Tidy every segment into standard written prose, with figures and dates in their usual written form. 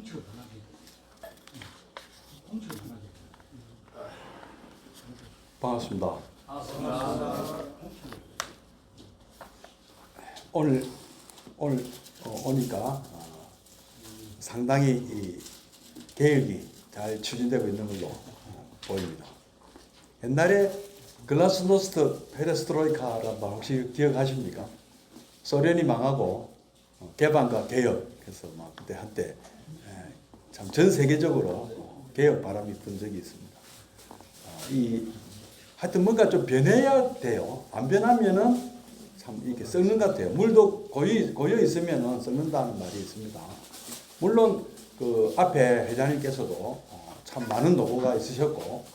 통치를 원하게 통치를 원하게 반갑습니다. 아, 오늘 오니까 상당히 이 개혁이 잘 추진되고 있는 걸로 보입니다. 옛날에 글라스노스트 페레스트로이카라는 말 혹시 기억하십니까? 소련이 망하고 개방과 개혁해서 막 그때 한때 참 전 세계적으로 개혁 바람이 분 적이 있습니다. 하여튼 뭔가 좀 변해야 돼요. 안 변하면은 참 이렇게 썩는 것 같아요. 물도 고여 있으면은 썩는다는 말이 있습니다. 물론 그 앞에 회장님께서도 참 많은 노고가 있으셨고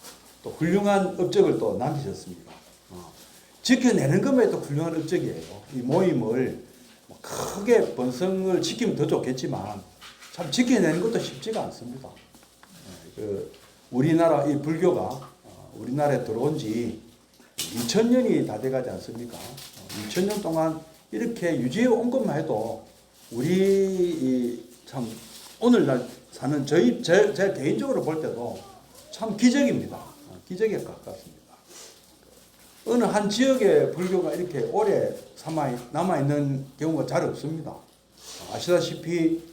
또 훌륭한 업적을 또 남기셨습니다. 지켜내는 것만 또 훌륭한 업적이에요. 이 모임을 크게 번성을 시키면 더 좋겠지만 참 지켜내는 것도 쉽지가 않습니다. 우리나라 이 불교가 우리나라에 들어온 지 2000년이 다 돼가지 않습니까? 2000년 동안 이렇게 유지해 온 것만 해도 우리 참 오늘날 사는 제 개인적으로 볼 때도 참 기적입니다. 기적에 가깝습니다. 어느 한 지역의 불교가 이렇게 오래 남아있는 경우가 잘 없습니다. 아시다시피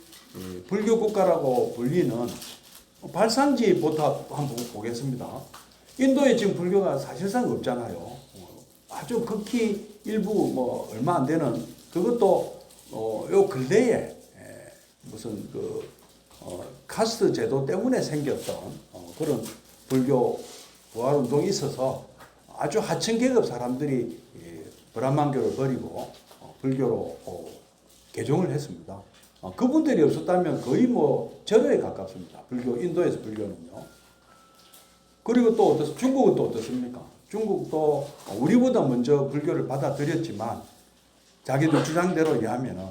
불교 국가라고 불리는 발상지부터 한번 보겠습니다. 인도에 지금 불교가 사실상 없잖아요. 아주 극히 일부 뭐 얼마 안 되는 그것도 요 근래에 무슨 카스트 제도 때문에 생겼던 그런 불교 부활 운동이 있어서 아주 하층 계급 사람들이 브라만교를 버리고 불교로 개종을 했습니다. 그분들이 없었다면 거의 뭐 절호에 가깝습니다. 인도에서 불교는요. 그리고 또 중국은 또 어떻습니까? 중국도 우리보다 먼저 불교를 받아들였지만 자기들 주장대로 의하면은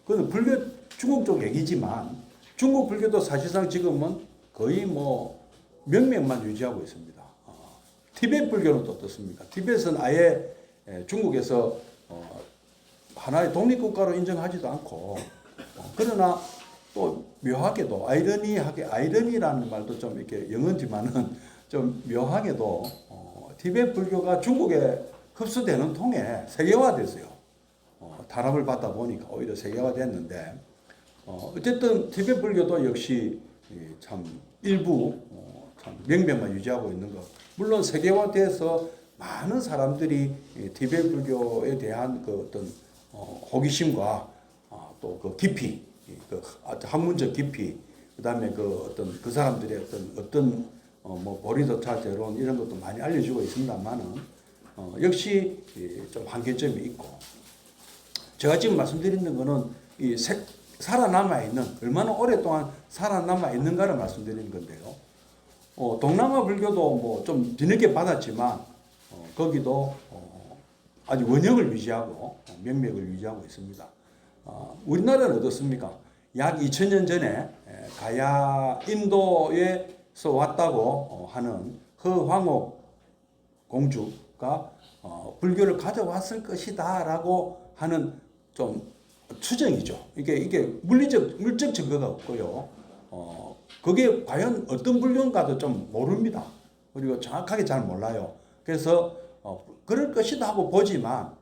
그건 중국 쪽 얘기지만 중국 불교도 사실상 지금은 거의 뭐 명맥만 유지하고 있습니다. 티베트 불교는 또 어떻습니까? 티베트는 아예 중국에서 하나의 독립국가로 인정하지도 않고 그러나 또 묘하게도 아이러니라는 말도 좀 이렇게 영어지만은 좀 묘하게도 티베트 불교가 중국에 흡수되는 통에 세계화됐어요. 탄압을 받다 보니까 오히려 세계화됐는데 어쨌든 티베트 불교도 역시 참 일부 참 명맥만 유지하고 있는 것. 물론 세계화돼서 많은 사람들이 티베트 불교에 대한 그 어떤 호기심과 또 그 깊이, 그 학문적 깊이, 그다음에 그 사람들의 어떤 뭐 보리도차 제론 이런 것도 많이 알려주고 있습니다만은 역시 좀 한계점이 있고 제가 지금 말씀드리는 거는 살아남아 있는 얼마나 오랫동안 살아남아 있는가를 말씀드리는 건데요. 동남아 불교도 뭐 좀 뒤늦게 받았지만 거기도 아주 원형을 유지하고 명맥을 유지하고 있습니다. 우리나라는 어떻습니까? 약 2000년 전에 가야 인도에서 왔다고 하는 허황옥 공주가 불교를 가져왔을 것이다라고 하는 좀 추정이죠. 이게 물적 증거가 없고요. 그게 과연 어떤 불교인가도 좀 모릅니다. 그리고 정확하게 잘 몰라요. 그래서 그럴 것이다 하고 보지만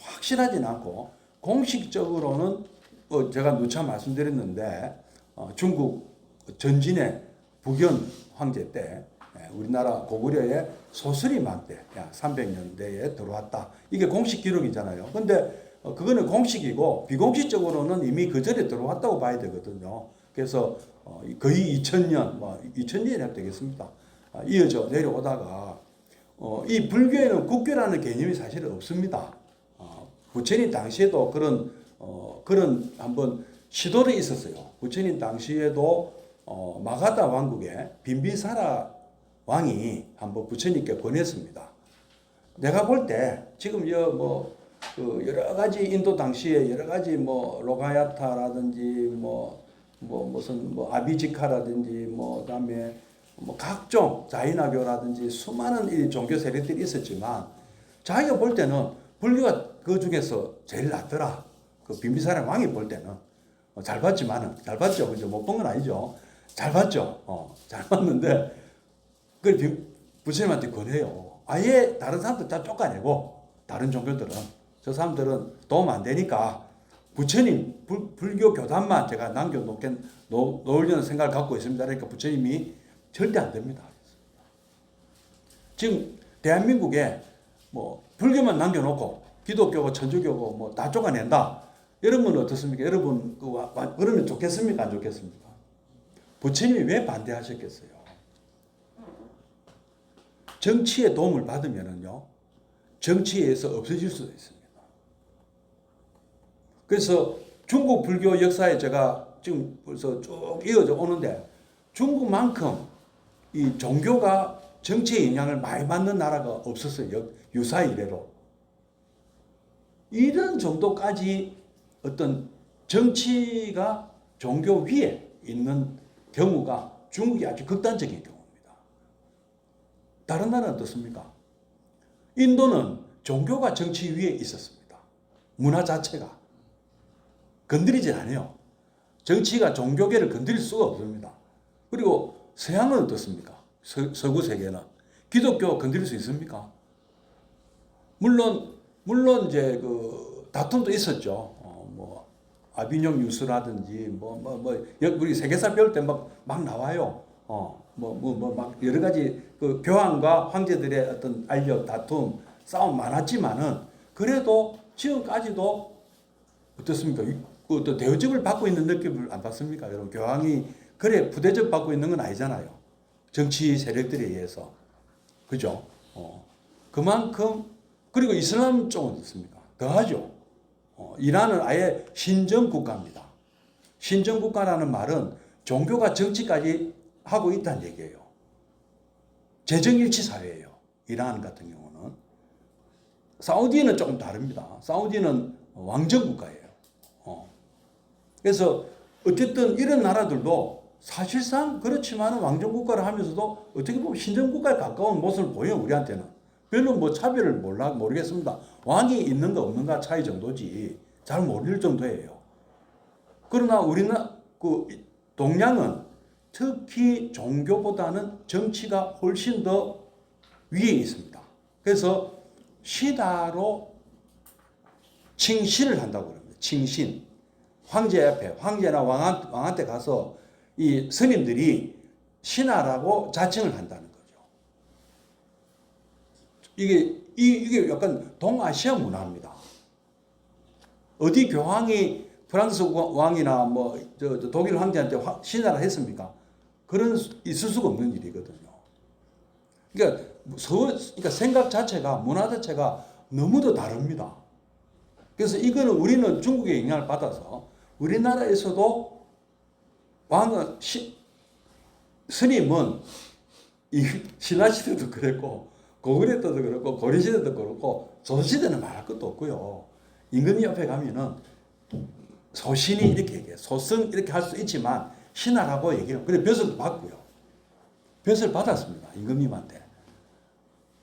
확실하진 않고 공식적으로는 제가 누차 말씀드렸는데 중국 전진의 북연 황제 때 우리나라 고구려의 소스리만 때 약 300년대에 들어왔다. 이게 공식 기록이잖아요. 근데 그거는 공식이고 비공식적으로는 이미 그 전에 들어왔다고 봐야 되거든요. 그래서 거의 2000년, 2000년이 해도 되겠습니다. 이어져 내려오다가 이 불교에는 국교라는 개념이 사실 없습니다. 부처님 당시에도 그런 한번 시도를 있었어요. 부처님 당시에도 마가다 왕국의 빈비사라 왕이 한번 부처님께 권했습니다. 내가 볼 때 지금 여러 가지 인도 당시에 여러 가지 로가야타라든지 무슨 아비지카라든지 그다음에 각종 자이나교라든지 수많은 이 종교 세력들이 있었지만 자기가 볼 때는 불교가 그 중에서 제일 낫더라. 그 빈비사라 왕이 볼 때는 잘 봤지만은 잘 봤죠. 그죠? 못 본 건 아니죠. 잘 봤죠. 잘 봤는데 그걸 부처님한테 권해요. 아예 다른 사람들 다 쫓아내고 다른 종교들은 저 사람들은 도움 안 되니까 부처님 불교 교단만 제가 놓으려는 생각을 갖고 있습니다. 그러니까 부처님이 절대 안 됩니다. 지금 대한민국에 뭐 불교만 남겨놓고 기독교고 천주교고 뭐 다 쫓아낸다. 여러분은 어떻습니까? 여러분 그러면 좋겠습니까? 안 좋겠습니까? 부처님이 왜 반대하셨겠어요? 정치의 도움을 받으면은요, 정치에서 없어질 수도 있습니다. 그래서 중국 불교 역사에 제가 지금 벌써 쭉 이어져 오는데 중국만큼 이 종교가 정치에 영향을 많이 받는 나라가 없었어요. 유사 이래로. 이런 정도까지 어떤 정치가 종교 위에 있는 경우가 중국이 아주 극단적인 경우입니다. 다른 나라는 어떻습니까? 인도는 종교가 정치 위에 있었습니다. 문화 자체가. 건드리지 않아요. 정치가 종교계를 건드릴 수가 없습니다. 그리고 서양은 어떻습니까? 서구 세계는. 기독교 건드릴 수 있습니까? 물론 이제 그 다툼도 있었죠. 뭐 아비뇽 유수라든지 우리 세계사 배울 때 막 나와요. 막 여러 가지 그 교황과 황제들의 어떤 알력 다툼 싸움 많았지만은 그래도 지금까지도 어떻습니까? 그 또 대우집을 받고 있는 느낌을 안 받습니까? 여러분 교황이 그래 부대접 받고 있는 건 아니잖아요. 정치 세력들에 의해서 그죠? 그만큼 그리고 이슬람 쪽은 어떻습니까? 더하죠. 이란은 아예 신정 국가입니다. 신정 국가라는 말은 종교가 정치까지 하고 있다는 얘기예요. 재정일치 사회예요. 이란 같은 경우는. 사우디는 조금 다릅니다. 사우디는 왕정 국가예요. 그래서 어쨌든 이런 나라들도 사실상 그렇지만 왕정 국가를 하면서도 어떻게 보면 신정 국가에 가까운 모습을 보여요. 우리한테는. 별로 뭐 차별을 모르겠습니다. 왕이 있는가 없는가 차이 정도지 잘 모를 정도예요. 그러나 우리나라 그 동양은 특히 종교보다는 정치가 훨씬 더 위에 있습니다. 그래서 시다로 칭신을 한다고 합니다. 칭신. 황제 앞에 황제나 왕한테 가서 이 스님들이 신하라고 자칭을 한다는 거죠. 이게 약간 동아시아 문화입니다. 어디 교황이 프랑스 왕이나 독일 황제한테 신하라 했습니까? 있을 수가 없는 일이거든요. 그러니까 생각 자체가 문화 자체가 너무도 다릅니다. 그래서 이거는 우리는 중국의 영향을 받아서 우리나라에서도 왕은 스님은 이 신라시대도 그랬고 고구려 때도 그렇고 고려시대도 그렇고 조선시대는 말할 것도 없고요. 임금님 옆에 가면은 소신이 이렇게 얘기해요. 소승 이렇게 할 수 있지만 신하라고 얘기해요. 그래 벼슬도 받고요. 벼슬 받았습니다. 임금님한테.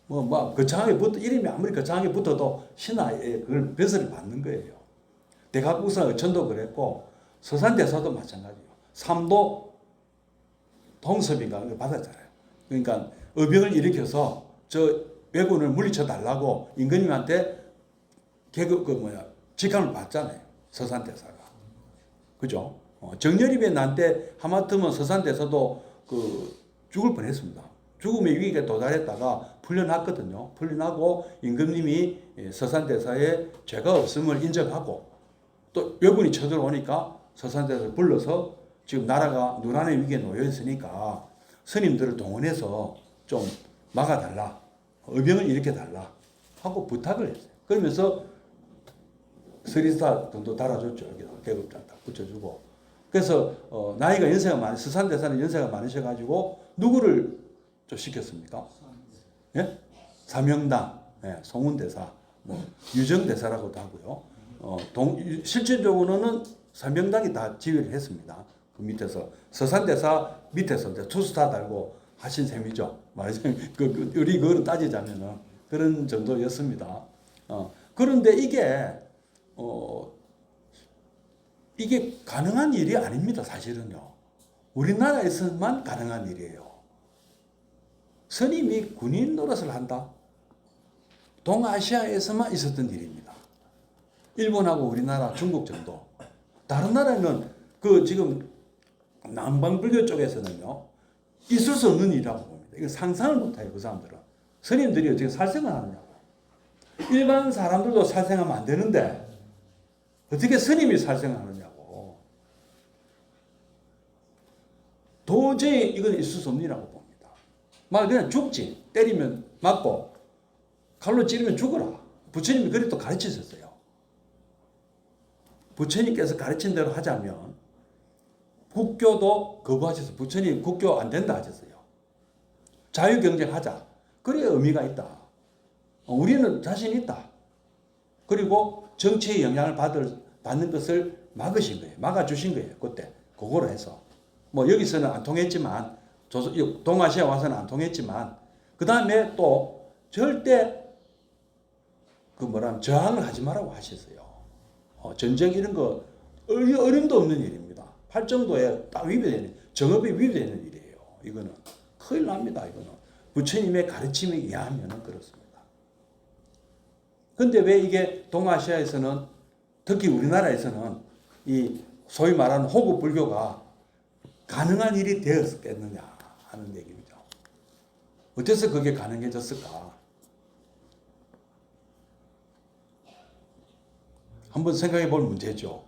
거창하게 이름이 아무리 거창하게 붙어도 신하의 그걸 벼슬을 받는 거예요. 대각국사 어천도 그랬고 서산대사도 마찬가지예요. 삼도 동섭인가 받았잖아요. 그러니까 의병을 일으켜서 저 왜군을 물리쳐 달라고 임금님한테 직함을 받잖아요. 서산대사가. 그죠? 정열입에 난 때 하마터면 서산대사도 죽을 뻔했습니다. 죽음의 위기에 도달했다가 풀려났거든요. 풀려나고 임금님이 서산대사의 죄가 없음을 인정하고 또 왜군이 쳐들어오니까 서산대사를 불러서 지금 나라가 누란의 위기에 놓여 있으니까 스님들을 동원해서 좀 막아달라. 의병을 일으켜달라. 하고 부탁을 했어요. 그러면서 서리사 등도 달아줬죠. 계급장 딱 붙여주고. 그래서 나이가 서산대사는 연세가 많으셔가지고 누구를 좀 시켰습니까? 예? 사명당, 송운대사, 유정대사라고도 하고요. 실질적으로는 사명당이 다 지휘를 했습니다. 그 밑에서 서산대사 밑에서 이제 투스타 달고 하신 셈이죠. 말하자면 우리 그거를 따지자면은 그런 정도였습니다. 그런데 이게 이게 가능한 일이 아닙니다. 사실은요. 우리나라에서만 가능한 일이에요. 스님이 군인 노릇을 한다. 동아시아에서만 있었던 일입니다. 일본하고 우리나라, 중국 정도. 다른 나라는 그 지금 남방불교 쪽에서는요, 있을 수 없는 일이라고 봅니다. 이거 상상을 못해요, 그 사람들은. 스님들이 어떻게 살생을 하느냐고. 일반 사람들도 살생하면 안 되는데 어떻게 스님이 살생을 하느냐고. 도저히 이건 있을 수 없는 일이라고 봅니다. 말 그냥 죽지. 때리면 맞고 칼로 찌르면 죽어라. 부처님이 그래 또 가르치셨어요. 부처님께서 가르친 대로 하자면 국교도 거부하셔서 부처님 국교 안 된다 하셨어요. 자유경쟁하자. 그래야 의미가 있다. 우리는 자신 있다. 그리고 정치의 영향을 받는 것을 막으신 거예요. 막아주신 거예요. 그때. 그거로 해서. 뭐 여기서는 안 통했지만, 동아시아 와서는 안 통했지만, 그 다음에 또 절대 저항을 하지 말라고 하셨어요. 전쟁 이런 거 어림도 없는 일입니다. 팔정도에 딱 위배되는, 정업이 위배되는 일이에요. 이거는 큰일 납니다. 이거는 부처님의 가르침에 의하면 그렇습니다. 근데 왜 이게 동아시아에서는, 특히 우리나라에서는 이 소위 말하는 호구 불교가 가능한 일이 되었겠느냐 하는 얘기죠. 어째서 그게 가능해졌을까? 한번 생각해 볼 문제죠.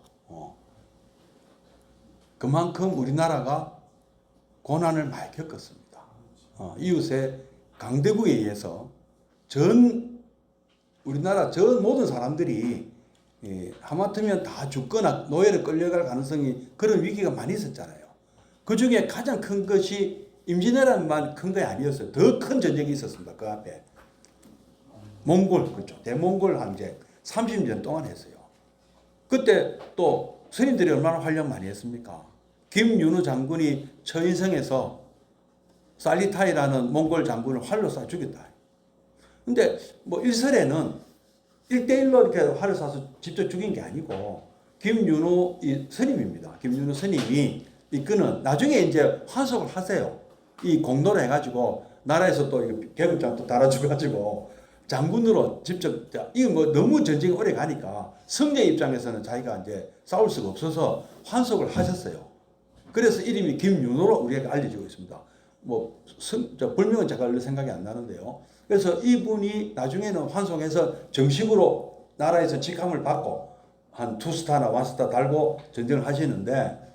그만큼 우리나라가 고난을 많이 겪었습니다. 이웃의 강대국에 의해서 우리나라 전 모든 사람들이 하마터면 다 죽거나 노예로 끌려갈 가능성이, 그런 위기가 많이 있었잖아요. 그 중에 가장 큰 것이 임진왜란만 큰 게 아니었어요. 더 큰 전쟁이 있었습니다. 그 앞에. 몽골, 그렇죠. 대몽골 항쟁 30년 동안 했어요. 그때 또 스님들이 얼마나 활약 많이 했습니까? 김윤우 장군이 처인성에서 살리타이라는 몽골 장군을 활로 쏴 죽였다. 근데 뭐 일설에는 1대1로 이렇게 활을 쏴서 직접 죽인 게 아니고, 김윤우 스님입니다. 김윤우 스님이 이끄는, 나중에 이제 환속을 하세요. 이 공로를 해가지고 나라에서 또 계급장도 달아주가지고 장군으로 직접, 이거 뭐 너무 전쟁이 오래 가니까 성제 입장에서는 자기가 이제 싸울 수가 없어서 환속을 하셨어요. 그래서 이름이 김윤호로 우리에게 알려지고 있습니다. 불명은 제가 생각이 안 나는데요. 그래서 이분이 나중에는 환송해서 정식으로 나라에서 직함을 받고 한 2스타나 1스타 달고 전쟁을 하시는데,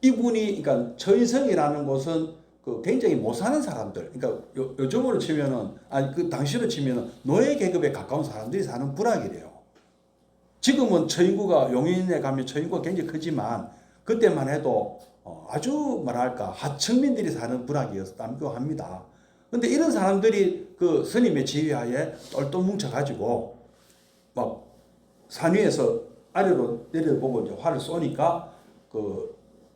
이분이, 그러니까 처인성이라는 곳은 굉장히 못 사는 사람들, 그러니까 요즘으로 치면은, 그 당시로 치면은 노예 계급에 가까운 사람들이 사는 부락이래요. 지금은 처인구가, 용인에 가면 처인구가 굉장히 크지만 그때만 해도 아주 하층민들이 사는 부락이었다고 합니다. 근데 이런 사람들이 그 스님의 지휘하에 똘똘 뭉쳐가지고 막 산 위에서 아래로 내려보고 이제 활을 쏘니까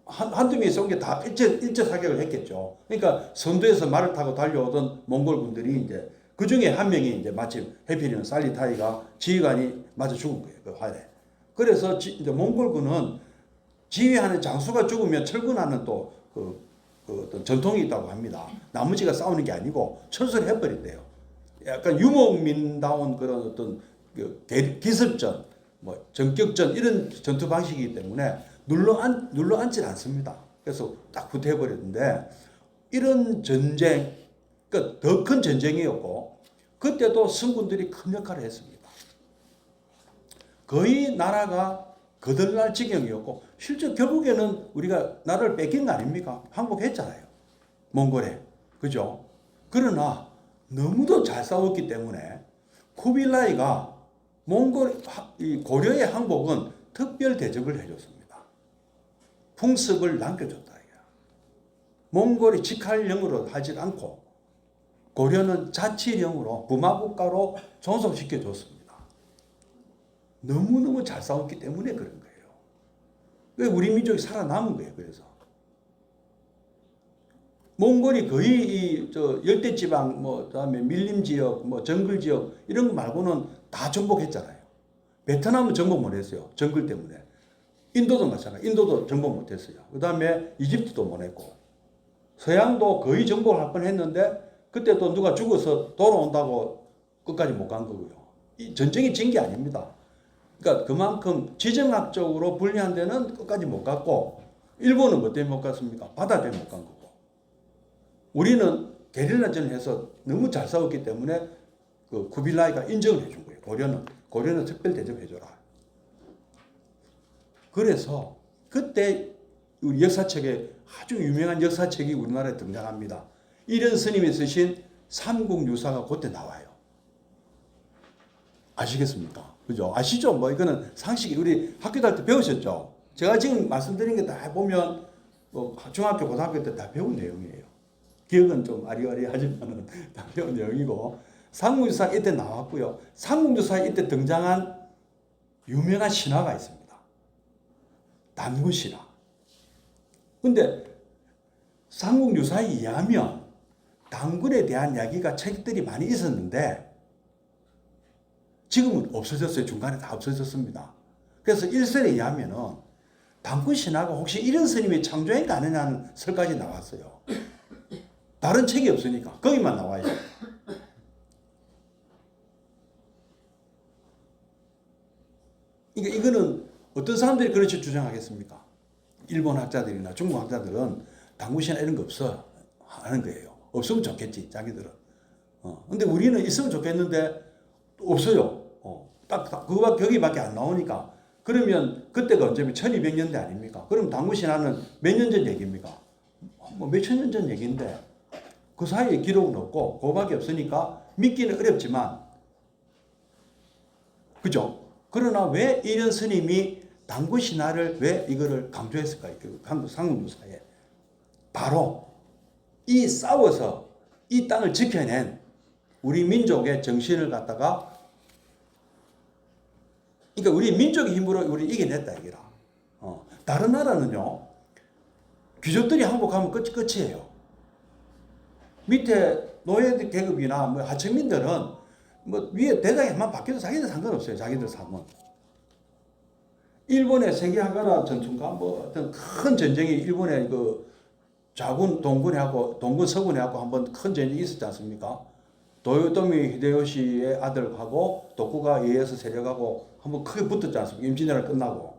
한두 명이 쏜 게 다 일제 사격을 했겠죠. 그러니까 선두에서 말을 타고 달려오던 몽골군들이 이제 그 중에 한 명이 이제 마침 해피리는 살리타이가 지휘관이 맞아 죽은 거예요. 그 활에. 그래서 이제 몽골군은 지휘하는 장수가 죽으면 철군하는 또 어떤 전통이 있다고 합니다. 나머지가 싸우는 게 아니고 철수를 해버린대요. 약간 유목민다운 그런 어떤 기습전, 전격전 이런 전투 방식이기 때문에 눌러 앉질 않습니다. 그래서 딱 붙어버렸는데, 이런 전쟁, 더 큰 전쟁이었고, 그때도 성군들이 큰 역할을 했습니다. 거의 나라가 거들날 지경이었고, 실제 결국에는 우리가 나라를 뺏긴 거 아닙니까? 항복했잖아요. 몽골에. 그죠? 그러나 너무도 잘 싸웠기 때문에 쿠빌라이가 고려의 항복은 특별 대접을 해줬습니다. 풍습을 남겨줬다. 몽골이 직할령으로 하지 않고 고려는 자치령으로 부마국가로 존속시켜줬습니다. 너무너무 잘 싸웠기 때문에 그런 거예요. 왜 우리 민족이 살아남은 거예요. 그래서 몽골이 거의 열대지방, 그다음에 밀림지역, 정글지역 이런 거 말고는 다 정복했잖아요. 베트남은 정복 못했어요. 정글 때문에. 인도도 마찬가지. 인도도 정복 못했어요. 그 다음에 이집트도 못 했고 서양도 거의 정복을 할 뻔했는데 그때 또 누가 죽어서 돌아온다고 끝까지 못 간 거고요. 이 전쟁이 진 게 아닙니다. 그러니까 그만큼 지정학적으로 불리한 데는 끝까지 못 갔고 일본은 뭐 때문에 못 갔습니까? 바다 때문에 못 간 거고 우리는 게릴라전을 해서 너무 잘 싸웠기 때문에 그 쿠빌라이가 인정을 해준 거예요. 고려는 특별 대접해줘라. 그래서 그때 우리 역사책에 아주 유명한 역사책이 우리나라에 등장합니다. 이런 스님이 쓰신 삼국유사가 그때 나와요. 아시겠습니까? 그죠? 아시죠? 뭐 이거는 상식이 우리 학교 다닐 때 배우셨죠? 제가 지금 말씀드린 게 다 보면 뭐 중학교, 고등학교 때 다 배운 내용이에요. 기억은 좀 아리아리하지만 다 배운 내용이고 삼국유사 이때 나왔고요. 삼국유사 이때 등장한 유명한 신화가 있습니다. 단군신화. 근데 삼국유사에 의하면 단군에 대한 이야기가 책들이 많이 있었는데 지금은 없어졌어요. 중간에 다 없어졌습니다. 그래서 일설에 의하면은 단군신화가 혹시 이런 스님이 창조한 게 아니냐는 설까지 나왔어요. 다른 책이 없으니까 거기만 나와요. 그러니까 이거는 어떤 사람들이 그렇게 주장하겠습니까? 일본 학자들이나 중국 학자들은 단군신화 이런 거 없어 하는 거예요. 없으면 좋겠지 자기들은. 근데 우리는 있으면 좋겠는데 없어요. 딱 그거 거기밖에 안 나오니까. 그러면 그때가 언제면 1200년대 아닙니까? 그럼 단군신화는 몇 년 전 얘기입니까? 뭐 몇천 년 전 얘기인데 그 사이에 기록은 없고 그거밖에 없으니까 믿기는 어렵지만 그죠? 그러나 왜 이런 스님이 단군신화를 왜 이거를 강조했을까요? 한국 삼국유사에 바로 이 싸워서 이 땅을 지켜낸 우리 민족의 정신을 갖다가 그러니까 우리 민족의 힘으로 우리 이겨냈다 이거라. 다른 나라는요 귀족들이 항복하면 끝이에요. 밑에 노예 계급이나 뭐 하층민들은 뭐 위에 대장에만 바뀌어도 자기들 상관없어요. 자기들 삶은. 일본의 세계하가라 전투가 뭐 어떤 큰 전쟁이 일본의 그 자군 동군하고 동군 서군하고 한번 큰 전쟁이 있었지 않습니까? 도요토미 히데요시의 아들하고 도쿠가 이에야스 세력하고 한번 크게 붙었지 않습니까? 임진왜란 끝나고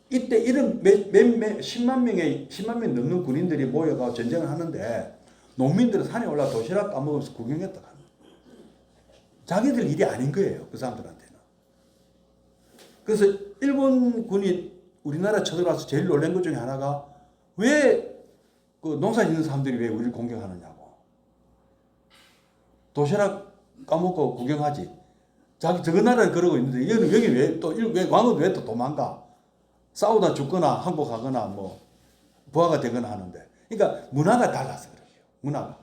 이때 이런 10만 명 넘는 군인들이 모여가 전쟁을 하는데 농민들은 산에 올라 도시락 까먹으면서 구경했다. 자기들 일이 아닌 거예요. 그 사람들한테는. 그래서 일본군이 우리나라 쳐들어와서 제일 놀란 것 중에 하나가 왜 그 농사 짓는 사람들이 왜 우리를 공격하느냐고. 도시락 까먹고 구경하지. 저거 나라는 그러고 있는데 여기 왜 왕은 왜 또 도망가? 싸우다 죽거나 항복하거나 뭐 부하가 되거나 하는데. 그러니까 문화가 달라서 그래요. 문화가.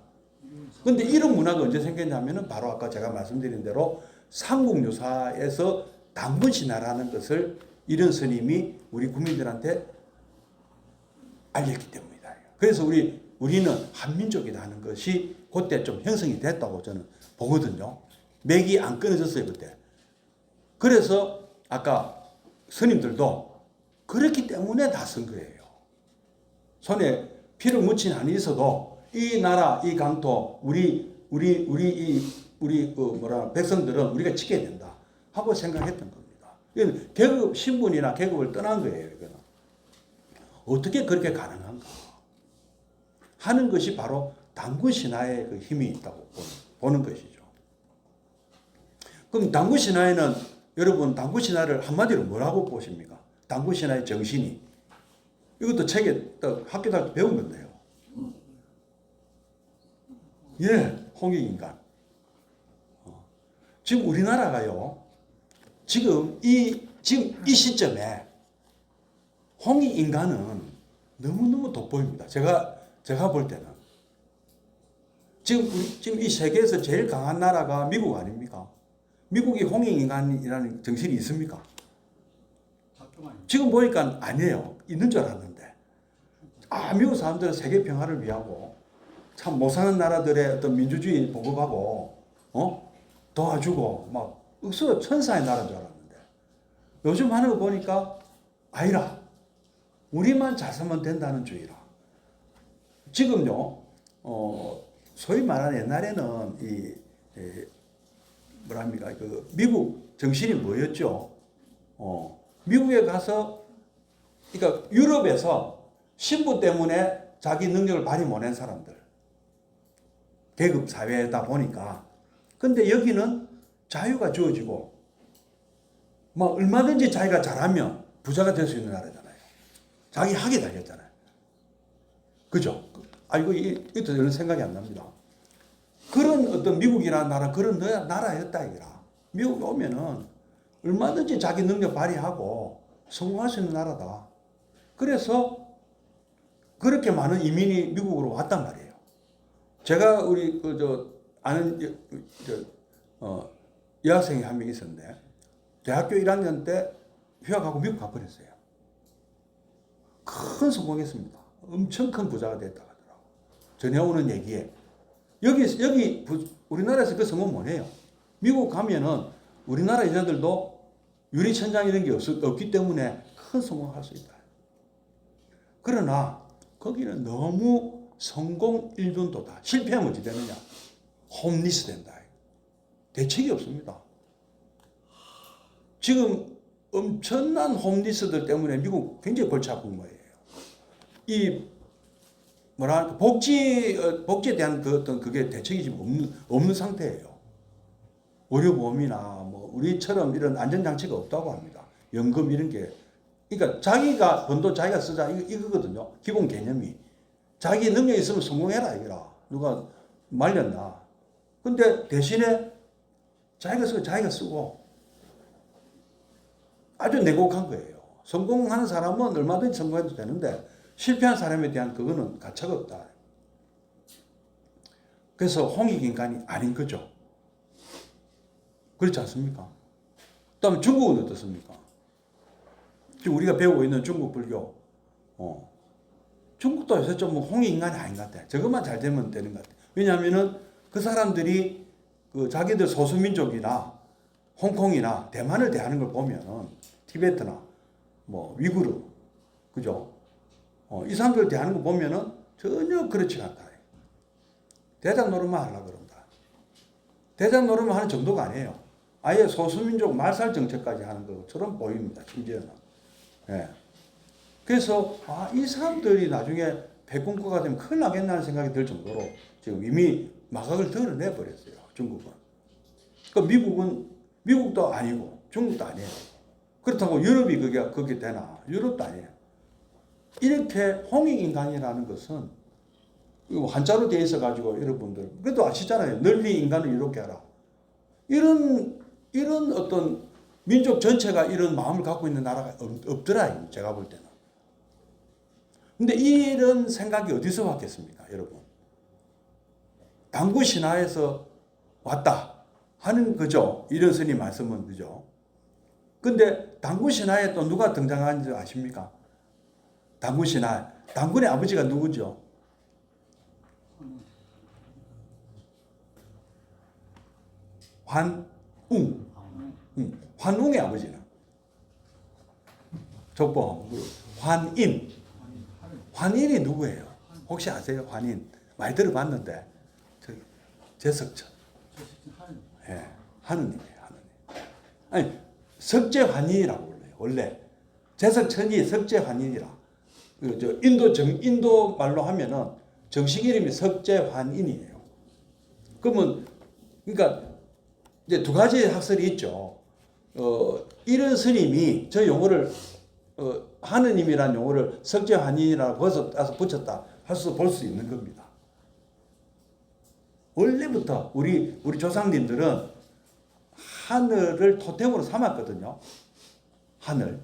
근데 이런 문화가 언제 생겼냐면은 바로 아까 제가 말씀드린 대로 삼국유사에서 단군신화라는 것을 이런 스님이 우리 국민들한테 알렸기 때문이다. 그래서 우리는 한민족이라는 것이 그때 좀 형성이 됐다고 저는 보거든요. 맥이 안 끊어졌어요, 그때. 그래서 아까 스님들도 그렇기 때문에 다 쓴 거예요. 손에 피를 묻힌 한이 있어도 이 나라, 이 강토, 백성들은 우리가 지켜야 된다 하고 생각했던 겁니다. 이건 계급, 신분이나 계급을 떠난 거예요, 이거는. 어떻게 그렇게 가능한가 하는 것이 바로 단군신화의 그 힘이 있다고 보는 것이죠. 그럼 단군신화에는 여러분 단군신화를 한마디로 뭐라고 보십니까? 단군신화의 정신이. 이것도 책에 학교 다닐 때 배운 건데요. 예, 홍익인간. 지금 우리나라가요. 지금 이 시점에 홍익인간은 너무너무 돋보입니다. 제가 볼 때는. 지금 이 세계에서 제일 강한 나라가 미국 아닙니까? 미국이 홍익인간이라는 정신이 있습니까? 지금 보니까 아니에요. 있는 줄 알았는데. 미국 사람들은 세계 평화를 위하고 참 못 사는 나라들의 어떤 민주주의 보급하고 도와주고 막 천사의 나라인 줄 알았는데 요즘 하는 거 보니까 아니라 우리만 잘 살면 된다는 주의라. 지금요, 소위 말하는 옛날에는 뭐랍니까, 그 미국 정신이 뭐였죠? 미국에 가서, 그러니까 유럽에서 신분 때문에 자기 능력을 발휘 못한 사람들, 계급 사회다 보니까. 근데 여기는 자유가 주어지고, 뭐 얼마든지 자기가 잘하면 부자가 될 수 있는 나라잖아요. 자기 학에 달렸잖아요. 그죠? 이거 저는 생각이 안 납니다. 그런 어떤 미국이라는 나라, 그런 나라였다 이거라. 미국에 오면은 얼마든지 자기 능력 발휘하고 성공할 수 있는 나라다. 그래서 그렇게 많은 이민이 미국으로 왔단 말이에요. 제가 우리 아는 여학생이 한 명 있었는데 대학교 1학년 때 휴학하고 미국 가버렸어요. 큰 성공했습니다. 엄청 큰 부자가 됐다 하더라고. 전해오는 얘기에. 여기 우리나라에서 그 성공 못 해요. 미국 가면은 우리나라 여자들도 유리천장 이런 게 없기 때문에 큰 성공할 수 있다. 그러나 거기는 너무 성공 일둔도다. 실패하면 어찌 되느냐? 홈리스 된다. 대책이 없습니다. 지금 엄청난 홈리스들 때문에 미국 굉장히 골치 아픈 거예요. 이 복지에 대한 그게 대책이 지금 없는 상태예요. 의료보험이나 뭐 우리처럼 이런 안전장치가 없다고 합니다. 연금 이런 게. 그러니까 자기가 번 돈 자기가 쓰자 이거거든요. 기본 개념이. 자기 능력이 있으면 성공해라 이거라. 누가 말렸나. 근데 대신에 자기가 쓰고 아주 내곡한 거예요. 성공하는 사람은 얼마든지 성공해도 되는데 실패한 사람에 대한 그거는 가차가 없다. 그래서 홍익인간이 아닌 거죠. 그렇지 않습니까? 그다음에 중국은 어떻습니까? 지금 우리가 배우고 있는 중국 불교, 중국도 요새 좀 홍익인간이 아닌 것 같아. 저것만 잘 되면 되는 것 같아. 왜냐하면은 그 사람들이 그 자기들 소수민족이나 홍콩이나 대만을 대하는 걸 보면은 티베트나 뭐 위구르, 그죠? 이 사람들 대하는 거 보면은 전혀 그렇지 않다. 대장 노릇만 하려고 그런다. 대장 노릇만 하는 정도가 아니에요. 아예 소수민족 말살 정책까지 하는 것처럼 보입니다. 심지어는. 예. 그래서 이 사람들이 나중에 패권국가 되면 큰일 나겠다는 생각이 들 정도로 지금 이미 마각을 드러내 버렸어요. 중국은. 그러니까 미국도 아니고 중국도 아니에요. 그렇다고 유럽이 그게 되나? 유럽도 아니에요. 이렇게 홍익인간이라는 것은 한자로 되어 있어 가지고 여러분들 그래도 아시잖아요. 널리 인간을 이롭게 하라. 이런 어떤 민족 전체가 이런 마음을 갖고 있는 나라가 없더라. 제가 볼 때는. 근데 이런 생각이 어디서 왔겠습니까, 여러분? 당구 신화에서 왔다 하는 거죠. 이런 스님 말씀은 그죠. 근데 당구 신화에 또 누가 등장하는지 아십니까? 당군 신화. 당군의 아버지가 누구죠? 환웅. 환웅의 아버지는 족보 환인. 환인이 누구예요? 혹시 아세요? 환인. 많이 들어봤는데 제석천. 예, 하느님이에요. 하느님. 아니 석재환인이라고 불러요. 원래 제석천이 석재환인이라. 인도 말로 하면은 정식 이름이 석재환인이에요. 그러면 그러니까 이제 두 가지 학설이 있죠. 이런 스님이 저 용어를 하느님이라는 용어를 석재환인이라고 거기서 따서 붙였다 할 수 볼 수 있는 겁니다. 원래부터 우리 조상님들은 하늘을 토템으로 삼았거든요. 하늘.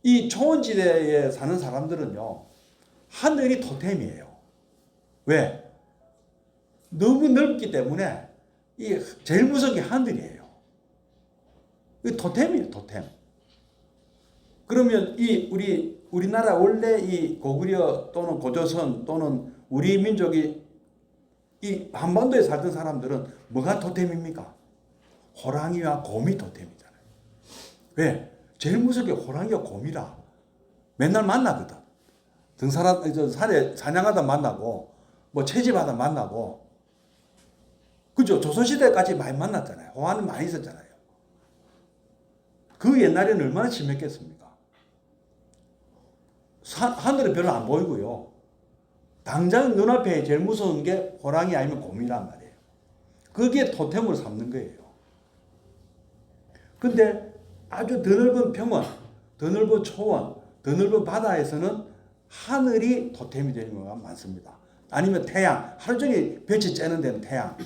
이 초원지대에 사는 사람들은요, 하늘이 토템이에요. 왜? 너무 넓기 때문에 제일 무서운 게 하늘이에요. 이 토템이에요, 토템. 그러면 우리나라 원래 이 고구려 또는 고조선 또는 우리 민족이 이 한반도에 살던 사람들은 뭐가 토템입니까? 호랑이와 곰이 토템이잖아요. 왜? 제일 무서운 게 호랑이와 곰이라. 맨날 만나거든. 산에 사냥하다 만나고, 뭐 채집하다 만나고, 그죠? 조선시대까지 많이 만났잖아요. 호화는 많이 있었잖아요. 그 옛날에는 얼마나 심했겠습니까? 하늘은 별로 안 보이고요. 당장 눈앞에 제일 무서운 게 호랑이 아니면 곰이란 말이에요. 그게 토템으로 삼는 거예요. 근데 아주 드넓은 평원, 드넓은 초원, 드넓은 바다에서는 하늘이 토템이 되는 경우가 많습니다. 아니면 태양, 하루 종일 빛이 쬐는 데는 태양.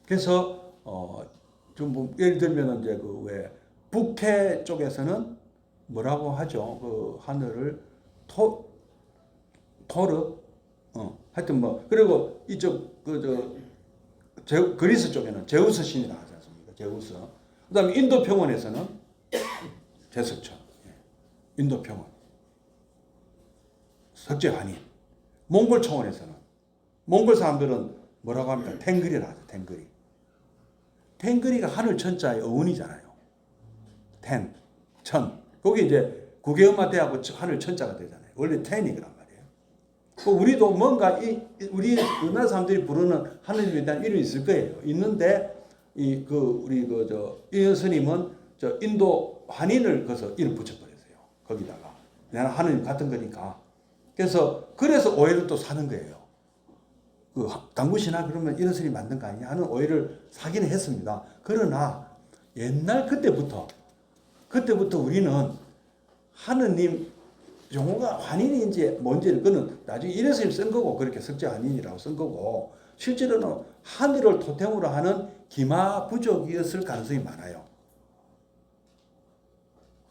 그래서 좀 예를 들면 이제 그 왜 북해 쪽에서는 뭐라고 하죠? 그 하늘을 토르, 하여튼 뭐 그리고 이쪽 그리스 쪽에는 제우스 신이 나가지 않습니까? 제우스. 그다음에 인도 평원에서는 제석천, 인도 평원, 석재 환희. 몽골 초원에서는 몽골 사람들은 뭐라고 합니까? 탱그리라 하죠. 탱그리. 탱그리가 하늘 천자의 어원이잖아요. 텐, 천. 거기 이제 국외음마대하고 하늘 천자가 되잖아요. 원래 텐이란 말이에요. 우리도 뭔가 우리 우리나라 사람들이 부르는 하느님에 대한 이름이 있을 거예요. 있는데 이은 스님은 저 인도 환인을 거기서 이름 붙여버렸어요. 거기다가 내가 하느님 같은 거니까. 그래서 오해를 또 사는 거예요. 그 당구신화 그러면 이런 스님이 만든 거 아니냐 하는 오해를 사기는 했습니다. 그러나 옛날 그때부터 우리는 하느님 용어가 환인인지 뭔지를 그는 나중에 이런 스님 쓴 거고 그렇게 석재 환인이라고 쓴 거고 실제로는 하늘을 토템으로 하는 기마 부족이었을 가능성이 많아요.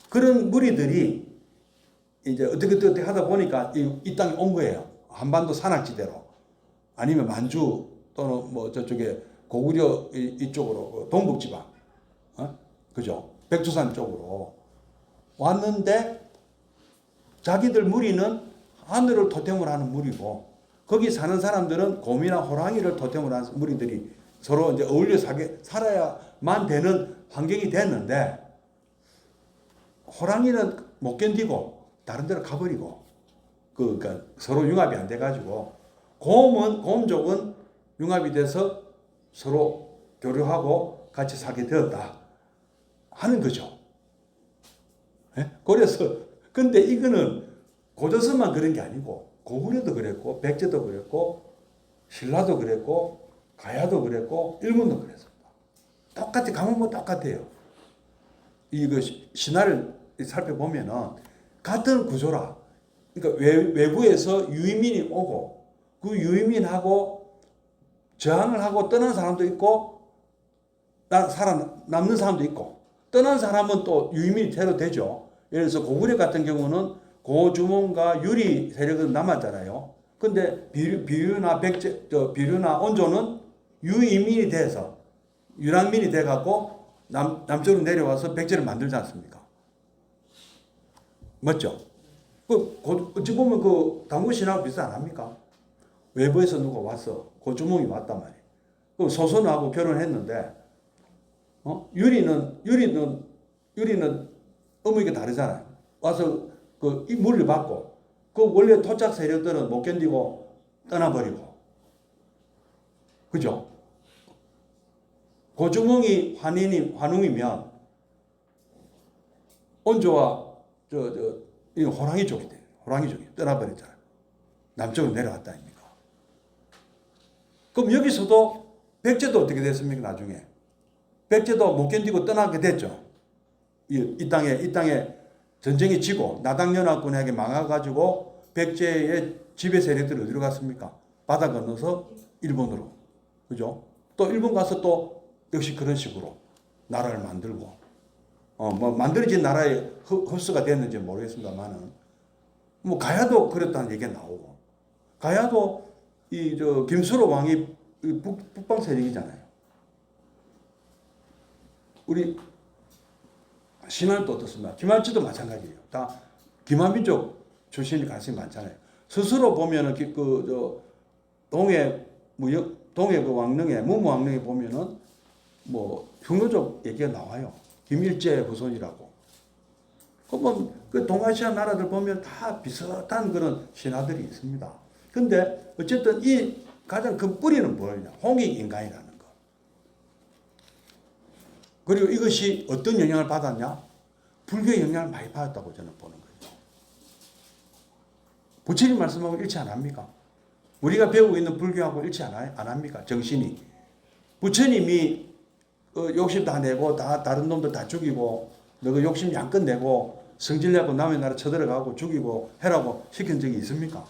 그런 무리들이 이제 어떻게 하다 보니까 이 땅에 온 거예요. 한반도 산악지대로. 아니면 만주 또는 뭐 저쪽에 고구려 이쪽으로 동북지방, 그죠? 백두산 쪽으로 왔는데 자기들 무리는 하늘을 토템으로 하는 무리고 거기 사는 사람들은 곰이나 호랑이를 토템으로 하는 무리들이 서로 이제 어울려 살아야만 되는 환경이 됐는데 호랑이는 못 견디고 다른 데로 가버리고 그러니까 서로 융합이 안 돼가지고 곰족은 융합이 돼서 서로 교류하고 같이 살게 되었다 하는 거죠. 그래서 근데 이거는 고조선만 그런 게 아니고 고구려도 그랬고 백제도 그랬고 신라도 그랬고 가야도 그랬고 일본도 그랬습니다. 똑같이 가면 뭐 똑같아요. 이거 신화를 살펴보면은 같은 구조라. 그러니까 외부에서 유의민이 오고 그 유의민하고 저항을 하고 떠난 사람도 있고 남는 사람도 있고 떠난 사람은 또 유의민이 새로 되죠. 예를 들어서 고구려 같은 경우는 고주몽과 유리 세력은 남았잖아요. 근데 비류나 온조는 유의민이 돼서 유랑민이 돼갖고 남쪽으로 내려와서 백제를 만들지 않습니까? 맞죠? 어찌 보면 당구신하고 비슷 안 합니까? 외부에서 누가 왔어. 고주몽이 왔단 말이에요. 그럼 소선하고 결혼했는데, 유리는 어머니가 다르잖아요. 와서 이 물을 받고, 원래 토착 세력들은 못 견디고 떠나버리고. 그죠? 고주몽이 환웅이면, 온조와 이 호랑이족이 돼요. 호랑이족이 떠나버렸잖아요. 남쪽으로 내려왔다 아닙니까? 그럼 여기서도 백제도 어떻게 됐습니까? 나중에 백제도 못 견디고 떠나게 됐죠. 이 땅에 전쟁이 지고 나당연합군에게 망해가지고 백제의 지배 세력들이 어디로 갔습니까? 바다 건너서 일본으로. 그죠? 또 일본 가서 또 역시 그런 식으로 나라를 만들고 뭐 만들어진 나라에 흡수가 됐는지 모르겠습니다만은 뭐 가야도 그랬다는 얘기가 나오고 가야도 김수로 왕이 북방 세력이잖아요. 우리 신화도 어떻습니까? 김한치도 마찬가지예요. 다 김한민족 출신이 가슴이 많잖아요. 스스로 보면은 동해 그 왕릉에 무무왕릉에 보면은 뭐 흉노족 얘기가 나와요. 김일제 후손이라고. 그러면 그 동아시아 나라들 보면 다 비슷한 그런 신화들이 있습니다. 근데 어쨌든 이 가장 큰 뿌리는 뭐냐? 홍익인간이라는 거. 그리고 이것이 어떤 영향을 받았냐? 불교의 영향을 많이 받았다고 저는 보는 거죠. 부처님 말씀하고 일치 안 합니까? 우리가 배우고 있는 불교하고 일치 안 합니까? 정신이. 부처님이 욕심 다 내고 다 다른 놈들 다 죽이고 너그 욕심 양껏 내고 성질내고 남의 나라 쳐들어가고 죽이고 해라고 시킨 적이 있습니까?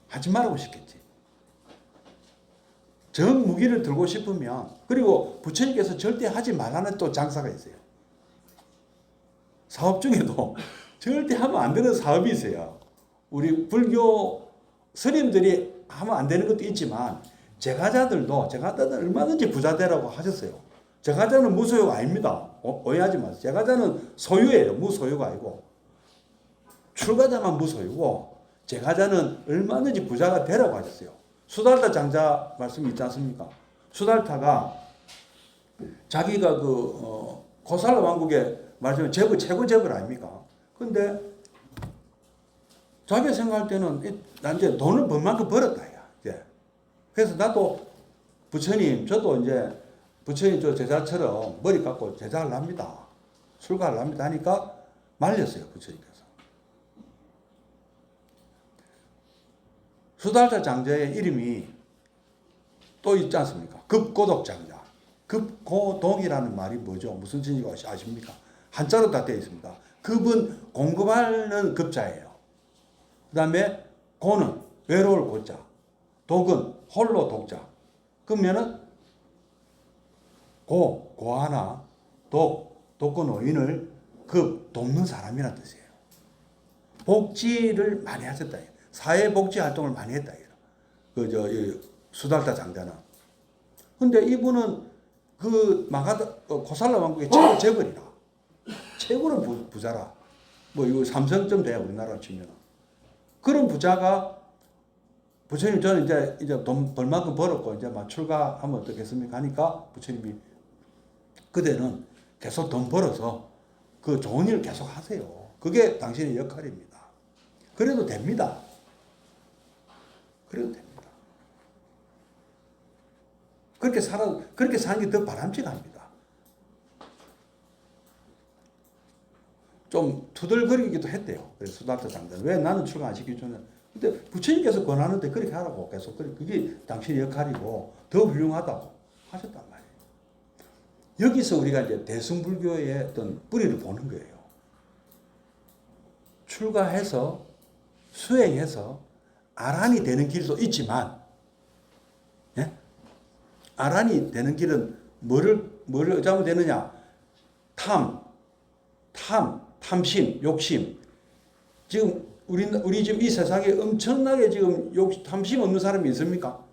하지 말라고 시켰지. 정무기를 들고 싶으면 그리고 부처님께서 절대 하지 말라는 또 장사가 있어요. 사업 중에도 절대 하면 안 되는 사업이 있어요. 우리 불교 스님들이 하면 안 되는 것도 있지만 제가자들도 얼마든지 부자 되라고 하셨어요. 제가자는 무소유가 아닙니다. 오해하지 마세요. 제가자는 소유예요. 무소유가 아니고. 출가자만 무소유고 제가자는 얼마든지 부자가 되라고 하셨어요. 수달타 장자 말씀이 있지 않습니까? 수달타가 자기가 고살라 왕국의 말하자면 최고 재벌 아닙니까? 근데 자기가 생각할 때는 난 이제 돈을 번 만큼 벌었다. 이제. 그래서 나도 부처님, 저도 이제 부처님 저 제자처럼 머리 깎고 제자를 합니다. 출가를 합니다 하니까 말렸어요, 부처님께서. 수달타 장자의 이름이 또 있지 않습니까? 급고독 장자. 급고독이라는 말이 뭐죠? 무슨 뜻인지 아십니까? 한자로 다 되어 있습니다. 급은 공급하는 급자예요. 그 다음에 고는 외로울 고자. 독은 홀로 독자. 그러면은 고하나 독은 노인을 돕는 사람이라는 뜻이에요. 복지를 많이 하셨다. 사회복지 활동을 많이 했다. 수달타 장자는. 근데 이분은 고살라 왕국의 최고 재벌이라. 최고로 부자라. 이거 삼성쯤 돼요, 우리나라로 치면. 그런 부자가 부처님 저는 이제 돈 벌만큼 벌었고 이제 막 출가하면 어떻겠습니까 하니까 부처님이 그대는 계속 돈 벌어서 그 좋은 일을 계속 하세요. 그게 당신의 역할입니다. 그래도 됩니다. 그래도 됩니다. 그렇게 사는 게 더 바람직합니다. 좀 투덜거리기도 했대요. 그래서 수달타 장자는 왜 나는 출가 안 시켜주냐. 근데 부처님께서 권하는데 그렇게 하라고 계속 그게 당신의 역할이고 더 훌륭하다고 하셨단 말이에요. 여기서 우리가 이제 대승불교의 어떤 뿌리를 보는 거예요. 출가해서 수행해서 아란이 되는 길도 있지만, 예? 아란이 되는 길은 뭐를 의지하면 되느냐? 탐심, 욕심. 지금 우리 지금 이 세상에 엄청나게 지금 탐심 없는 사람이 있습니까?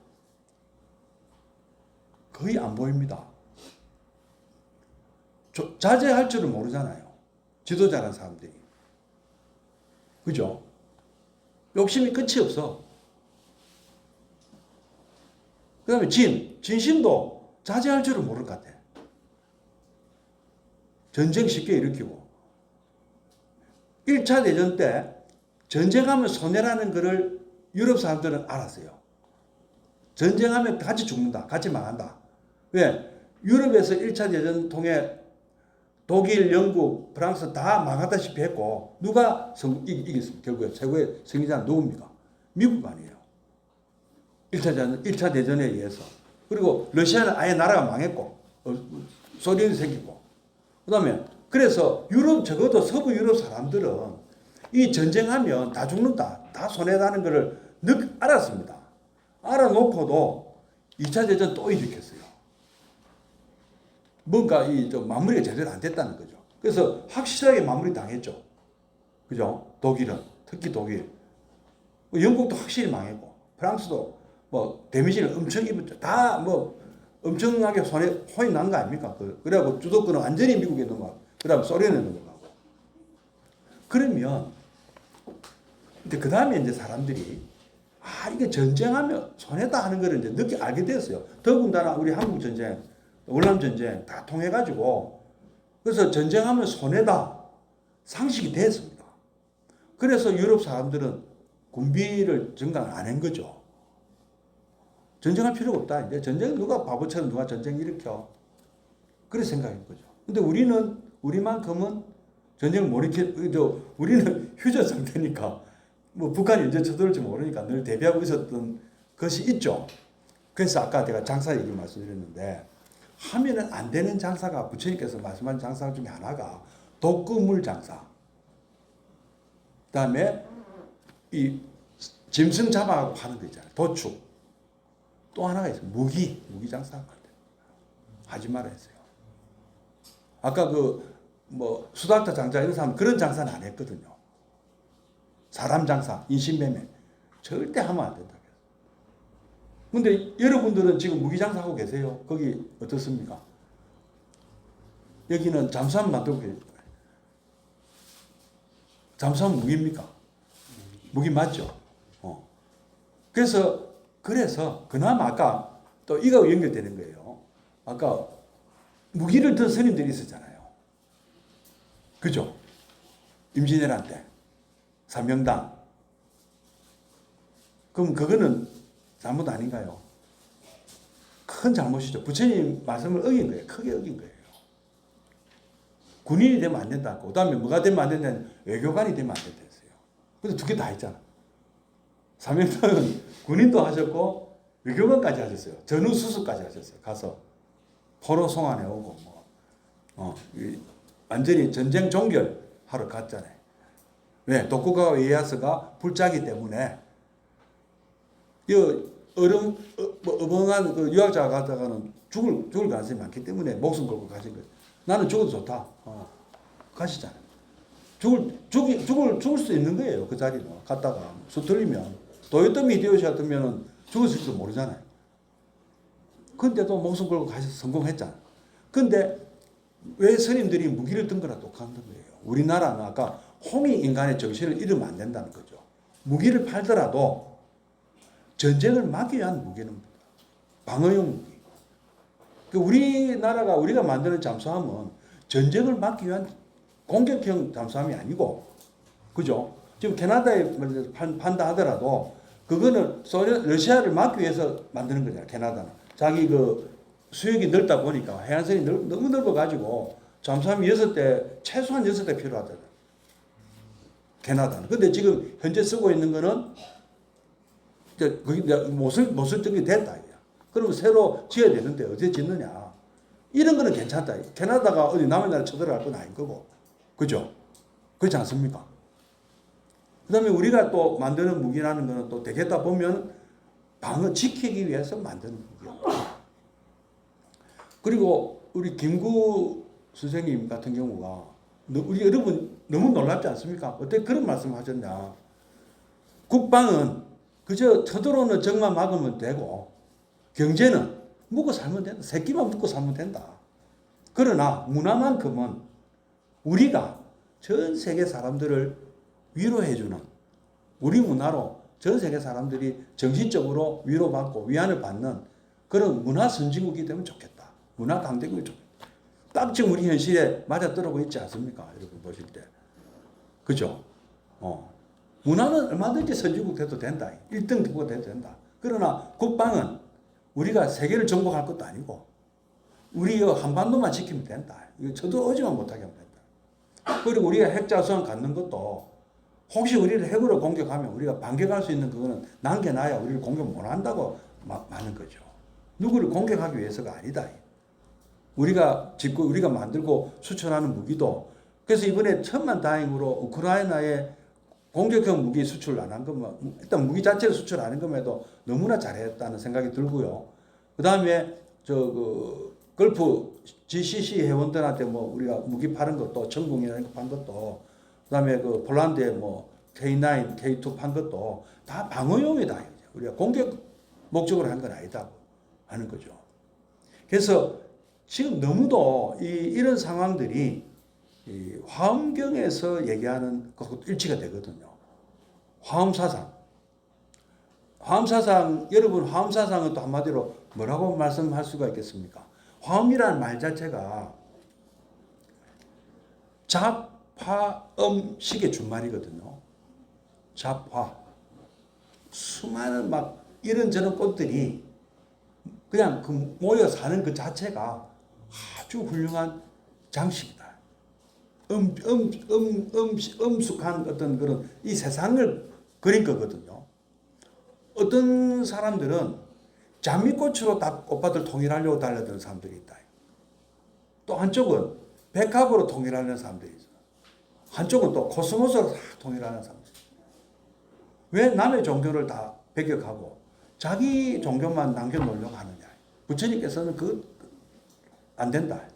거의 안 보입니다. 자제할 줄을 모르잖아요. 지도자라는 사람들이. 그죠? 욕심이 끝이 없어. 그 다음에 진심도 자제할 줄을 모를 것 같아. 전쟁 쉽게 일으키고. 1차 대전 때 전쟁하면 손해라는 것을 유럽 사람들은 알았어요. 전쟁하면 같이 죽는다. 같이 망한다. 왜? 유럽에서 1차 대전 통해 독일, 영국, 프랑스 다 망하다시피 했고 누가 이겼습니까? 결국에 최고의 승리자는 누굽니까? 미국 아니에요. 1차 대전에 의해서. 그리고 러시아는 아예 나라가 망했고 소련이 생기고 그 다음에 그래서 적어도 서부 유럽 사람들은 이 전쟁하면 다 죽는다. 다 손해다는 것을 알았습니다. 알아놓고도 2차 대전 또 일으켰어요. 뭔가 마무리가 제대로 안 됐다는 거죠. 그래서 확실하게 마무리 당했죠. 그죠? 독일은. 특히 독일. 영국도 확실히 망했고, 프랑스도 데미지를 엄청 입었죠. 다 엄청나게 혼이 난 거 아닙니까? 그래갖고 주도권은 완전히 미국에 넘어가고, 그 다음에 소련에 넘어가고. 그러면, 근데 그 다음에 이제 사람들이, 이게 전쟁하면 손해다 하는 걸 이제 늦게 알게 됐어요. 더군다나 우리 한국 전쟁, 월남 전쟁 다 통해가지고, 그래서 전쟁하면 손해다. 상식이 됐습니다. 그래서 유럽 사람들은 군비를 증강 안 한 거죠. 전쟁할 필요가 없다. 이제 전쟁 누가 바보처럼 누가 전쟁 일으켜. 그래 생각인 거죠. 근데 우리만큼은 전쟁을 못 일으켜, 우리는 휴전 상태니까, 뭐 북한이 언제 쳐들을지 모르니까 늘 대비하고 있었던 것이 있죠. 그래서 아까 제가 장사 얘기 말씀드렸는데, 하면은 안 되는 장사가, 부처님께서 말씀한 장사 중에 하나가 독극물 장사. 그 다음에 이 짐승 잡아가고 하는 거 있잖아요. 도축. 또 하나가 있어요. 무기 장사하면 안 돼요. 하지 말아 했어요. 아까 뭐 수달타 장사 이런 사람 그런 장사는 안 했거든요. 사람 장사, 인신매매 절대 하면 안 된다. 근데 여러분들은 지금 무기 장사하고 계세요. 거기 어떻습니까? 여기는 잠수함 만들고 계세요. 잠수함 무기입니까? 무기 맞죠? 그래서 그나마 아까 또 이거 연결되는 거예요. 아까 무기를 든 스님들이 있었잖아요. 그죠? 임진왜란 때 삼명당. 그럼 그거는 잘못 아닌가요? 큰 잘못이죠. 부처님 말씀을 어긴 거예요. 크게 어긴 거예요. 군인이 되면 안 된다고. 그 다음에 뭐가 되면 안 된다는 외교관이 되면 안 된다 했어요. 근데 두 개 다 했잖아. 삼명당은 군인도 하셨고 외교관까지 하셨어요. 전후수석까지 하셨어요. 가서 포로 송환해 오고 완전히 전쟁 종결하러 갔잖아요. 왜? 도쿠가와 이에야스가 불자기 때문에 어벙한 그 유학자가 갔다가는 죽을 가능성이 많기 때문에 목숨 걸고 가신 거예요. 나는 죽어도 좋다. 가시잖아요. 죽을 수 있는 거예요. 그 자리는. 갔다가 수틀리면 도요토미 히데요시 같으면 죽었을지도 모르잖아요. 근데도 목숨 걸고 가셔서 성공했잖아. 근데 왜 스님들이 무기를 든 거나 똑같은 거예요. 우리나라는 아까 홍익 인간의 정신을 잃으면 안 된다는 거죠. 무기를 팔더라도 전쟁을 막기 위한 무기는 방어용 무기. 우리나라가 우리가 만드는 잠수함은 전쟁을 막기 위한 공격형 잠수함이 아니고, 그죠? 지금 캐나다에 판다 하더라도 그거는 러시아를 막기 위해서 만드는 거잖아요. 캐나다는 자기 수역이 넓다 보니까 해안선이 너무 넓어가지고 잠수함이 6대 최소한 6대 필요하잖아요. 캐나다는. 근데 지금 현재 쓰고 있는 거는 이제 못쓸 적이 됐다. 그러면 새로 지어야 되는데 어떻게 짓느냐. 이런 거는 괜찮다. 캐나다가 어디 남의 나라 쳐들어갈 건 아닌 거고. 그죠? 그렇지 않습니까? 그 다음에 우리가 또 만드는 무기라는 거는 또 되겠다 보면 지키기 위해서 만드는 무기예요. 그리고 우리 김구 선생님 같은 경우가 우리 여러분 너무 놀랍지 않습니까? 어떻게 그런 말씀을 하셨냐. 국방은 그저 쳐들어오는 적만 막으면 되고 경제는 먹고 살면 된다. 새끼만 먹고 살면 된다. 그러나 문화만큼은 우리가 전 세계 사람들을 위로해주는 우리 문화로 전 세계 사람들이 정신적으로 위로받고 위안을 받는 그런 문화 선진국이 되면 좋겠다. 문화 강대국이 좋겠다. 딱 지금 우리 현실에 맞아떨어고 있지 않습니까? 여러분 보실 때. 그죠? 문화는 얼마든지 선진국 돼도 된다. 1등 국가 돼도 된다. 그러나 국방은 우리가 세계를 정복할 것도 아니고 우리 한반도만 지키면 된다. 이거 쳐들어오지만 못하게 하면 된다. 그리고 우리가 핵자수함 갖는 것도 혹시 우리를 핵으로 공격하면 우리가 반격할 수 있는 그거는 남겨놔야 우리를 공격 못 한다고 많은 거죠. 누구를 공격하기 위해서가 아니다. 우리가 짓고 우리가 만들고 수출하는 무기도 그래서 이번에 천만다행으로 우크라이나에 공격형 무기 수출 안 한 것만 일단 무기 자체를 수출 안 한 것에도 너무나 잘했다는 생각이 들고요. 그 다음에 걸프 GCC 회원들한테 우리가 무기 파는 것도 천궁이라는 거 판 것도 그다음에 폴란드에 K9, K2 판 것도 다 방어용이다. 우리가 공격 목적으로 한 건 아니다 하는 거죠. 그래서 지금 너무도 이런 상황들이 이 화엄경에서 얘기하는 것과 일치가 되거든요. 화엄사상. 화엄사상, 여러분 화엄사상은 또 한마디로 뭐라고 말씀할 수가 있겠습니까? 화엄이라는 말 자체가 잡화음식의 준말이거든요. 잡화. 수많은 막 이런저런 꽃들이 그냥 그 모여 사는 그 자체가 아주 훌륭한 장식이다. 엄숙한 어떤 그런 이 세상을 그린 거거든요. 어떤 사람들은 장미꽃으로 다 꽃밭을 통일하려고 달려드는 사람들이 있다. 또 한쪽은 백합으로 통일하는 사람들이 있어. 한쪽은 또 코스모스로 다 통일하는 사람들이 있어. 왜 남의 종교를 다 배격하고 자기 종교만 남겨놓으려고 하느냐. 부처님께서는 안 된다.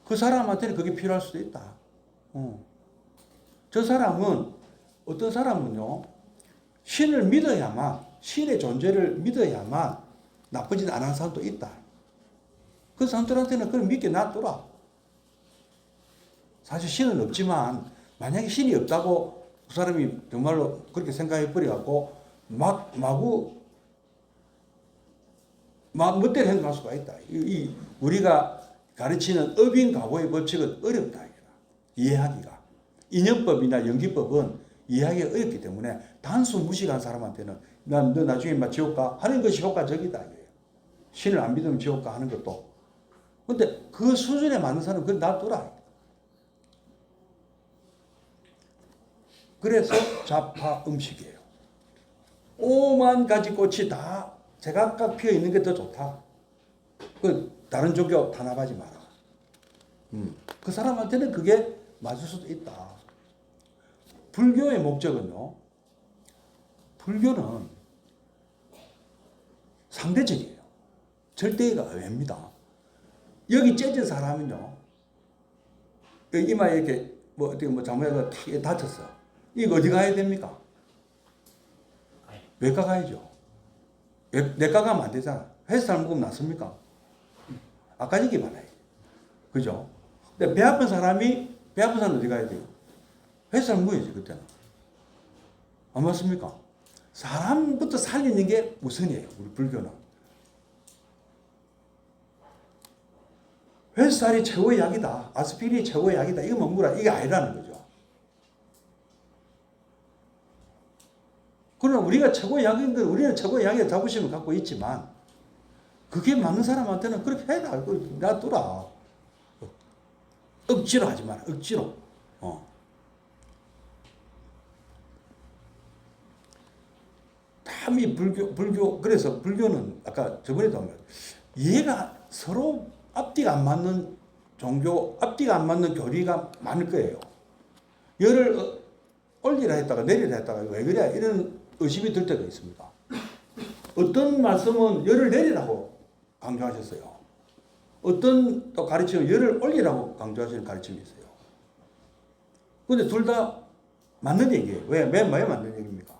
그 사람한테는 그게 필요할 수도 있다. 저 사람은, 어떤 사람은요, 신을 믿어야만, 신의 존재를 믿어야만 나쁘진 않은 사람도 있다. 그 사람들한테는 그걸 믿게 놔둬라. 사실 신은 없지만, 만약에 신이 없다고 그 사람이 정말로 그렇게 생각해 버려갖고, 마구 멋대로 행동할 수가 있다. 우리가 가르치는 업인가보의 법칙은 어렵다. 이해하기가. 인연법이나 연기법은 이해하기가 어렵기 때문에 단순 무식한 사람한테는 너 나중에 막 지옥 가 하는 것이 효과적이다. 신을 안 믿으면 지옥 가 하는 것도. 근데 그 수준에 맞는 사람은 그걸 놔둬라. 그래서 잡화 음식이에요. 오만 가지 꽃이 다 제각각 피어 있는 게 더 좋다. 다른 종교 탄압하지 마라. 그 사람한테는 그게 맞을 수도 있다. 불교의 목적은요, 불교는 상대적이에요. 절대가 외입니다. 여기 째진 사람은요, 이마에 이렇게 어떻게 잘못해서 탁 다쳤어. 이거 어디 가야 됩니까? 외과 가야죠. 내과 가면 안 되잖아. 헬스를 먹으면 낫습니까? 아까지기 많아요. 그죠? 근데 배 아픈 사람은 어디 가야 돼요? 헬스를 먹어야지, 그때는. 안 맞습니까? 사람부터 살리는 게 우선이에요, 우리 불교는. 헬스살이 최고의 약이다. 아스피린이 최고의 약이다. 이거 먹으라. 이게 아니라는 거죠. 그러나 우리가 최고의 약인 건 우리는 최고의 약의 자부심을 갖고 있지만 그게 맞는 사람한테는 그렇게 해라. 놔두라. 억지로 하지 마라. 억지로. 참 이 불교, 그래서 불교는 아까 저번에도 한 말, 얘가 서로 앞뒤가 안 맞는 종교, 앞뒤가 안 맞는 교리가 많을 거예요. 열을 올리라 했다가 내리라 했다가 왜 그래? 이런 의심이 들 때가 있습니다. 어떤 말씀은 열을 내리라고 강조하셨어요. 어떤 또 가르침은 열을 올리라고 강조하시는 가르침이 있어요. 근데 둘 다 맞는 얘기예요. 왜 맞는 얘기입니까?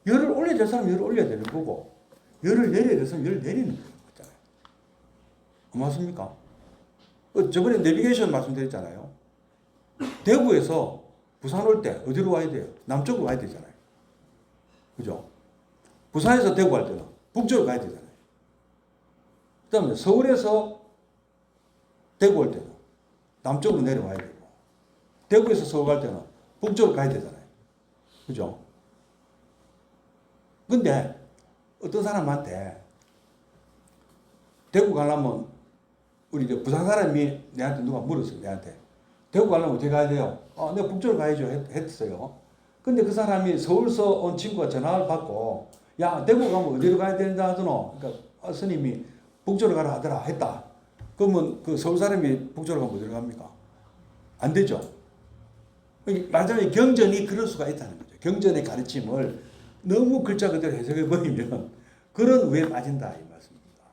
열을 올려야 될 사람은 열을 올려야 되는 거고, 열을 내려야 될 사람은 열을 내리는 거잖아요. 맞습니까? 저번에 내비게이션 말씀드렸잖아요. 대구에서 부산 올 때 어디로 와야 돼요? 남쪽으로 와야 되잖아요. 그죠? 부산에서 대구 갈 때는 북쪽으로 가야 되잖아요. 그 다음에 서울에서 대구 올 때는 남쪽으로 내려와야 되고, 대구에서 서울 갈 때는 북쪽으로 가야 되잖아요. 그죠? 근데 어떤 사람한테 대구 가려면 우리 부산 사람이 내한테 누가 물었어요. 내한테 대구 가려면 어떻게 가야 돼요? 내가 북쪽으로 가야죠 했어요. 근데 그 사람이 서울서 온 친구가 전화를 받고, 야, 대구 가면 어디로 가야 된다 하더노? 그러니까 스님이 북쪽으로 가라 하더라 했다. 그러면 그 서울 사람이 북쪽으로 가면 어디로 갑니까? 안 되죠. 말하자면 경전이 그럴 수가 있다는 거죠. 경전의 가르침을 너무 글자 그대로 해석해 버리면 그런 우에 빠진다 이 말씀입니다.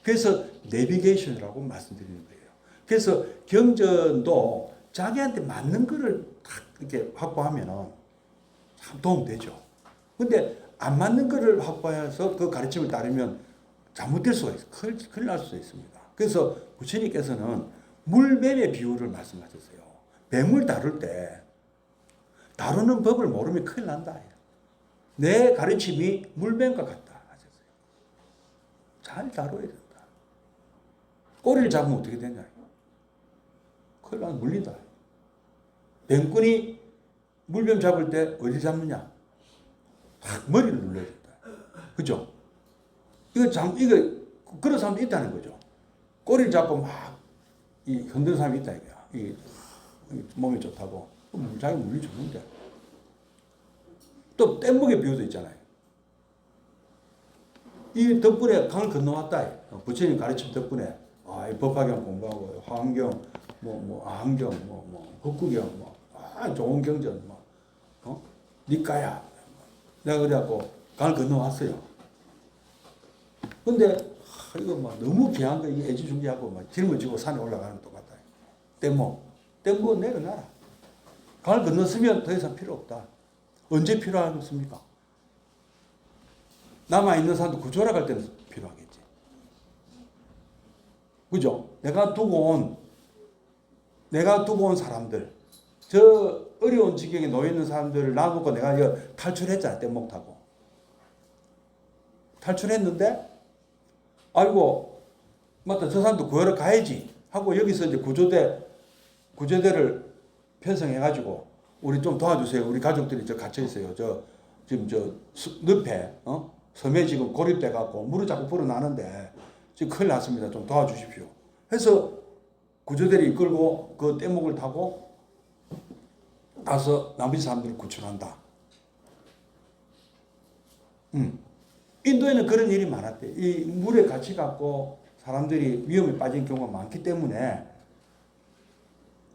그래서 내비게이션이라고 말씀드리는 거예요. 그래서 경전도 자기한테 맞는 거를 딱 이렇게 확보하면 참 도움되죠. 근데 안 맞는 거를 확보해서 그 가르침을 따르면 잘못될 수가 있어요. 큰일 날 수도 있습니다. 그래서 부처님께서는 물뱀의 비유를 말씀하셨어요. 뱀을 다룰 때 다루는 법을 모르면 큰일 난다. 내 가르침이 물뱀과 같다 하셨어요. 잘 다뤄야 된다. 꼬리를 잡으면 어떻게 되냐. 큰일 나면 물린다. 뱀꾼이 물뱀 잡을 때 어디 잡느냐? 탁 머리를 눌러야 된다. 그죠? 이거 그런 사람도 있다는 거죠. 꼬리를 잡고 막 흔드는 사람이 있다 이거야. 이 몸이 좋다고. 자기 물리 좋는데. 또 뗏목의 비유도 있잖아요. 이 덕분에 강을 건너왔다. 부처님 가르침 덕분에 법화경 공부하고 화엄경, 아함경, 법구경, 좋은 경전, 니까야. 내가 그래갖고 강을 건너왔어요. 근데 이거 너무 귀한 거 이게 애지중지하고 짊어지고 산에 올라가는 것 똑같다. 뗏목 내려놔라. 강을 건넜으면 더 이상 필요 없다. 언제 필요하겠습니까? 남아있는 사람도 구조라 갈 때는 필요하겠지. 그죠? 내가 두고 온 사람들, 저 어려운 지경에 놓여있는 사람들을 놔두고 내가 이거 탈출했잖아. 뗏목 타고. 탈출했는데 아이고 맞다 저 사람도 구하러 가야지 하고 여기서 이제 구조대를 편성해가지고 우리 좀 도와주세요. 우리 가족들이 갇혀 있어요. 지금 늪에 섬에 지금 고립돼 갖고 물을 자꾸 불어나는데 지금 큰일 났습니다. 좀 도와주십시오. 해서 구조대를 이끌고 그 뗏목을 타고 가서 나머지 사람들을 구출한다. 인도에는 그런 일이 많았대. 이 물에 갇혀 갖고 사람들이 위험에 빠진 경우가 많기 때문에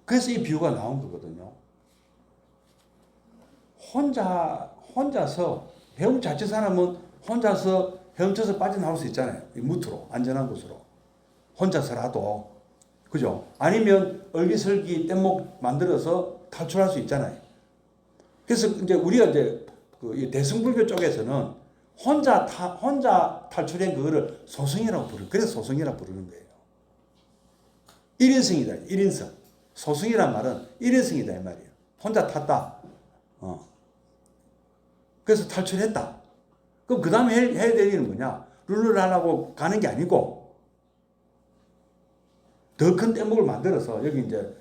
그래서 이 비유가 나온 거거든요. 혼자서 헤엄 자칫 사람은 혼자서 헤엄쳐서 빠져나올 수 있잖아요. 이 무트로 안전한 곳으로 혼자서라도 그죠? 아니면 얼기설기 뗏목 만들어서 탈출할 수 있잖아요. 그래서 이제 우리가 이제 이 대승불교 쪽에서는 혼자 탈출한 그거를 소승이라고 부르는. 그래서 소승이라고 부르는 거예요. 1인승이다. 1인승. 소승이란 말은 1인승이다 이 말이에요. 혼자 탔다. 그래서 탈출했다. 그럼 그 다음에 해야 될 일은 뭐냐? 룰루랄라고 가는 게 아니고 더 큰 뗏목을 만들어서 여기 이제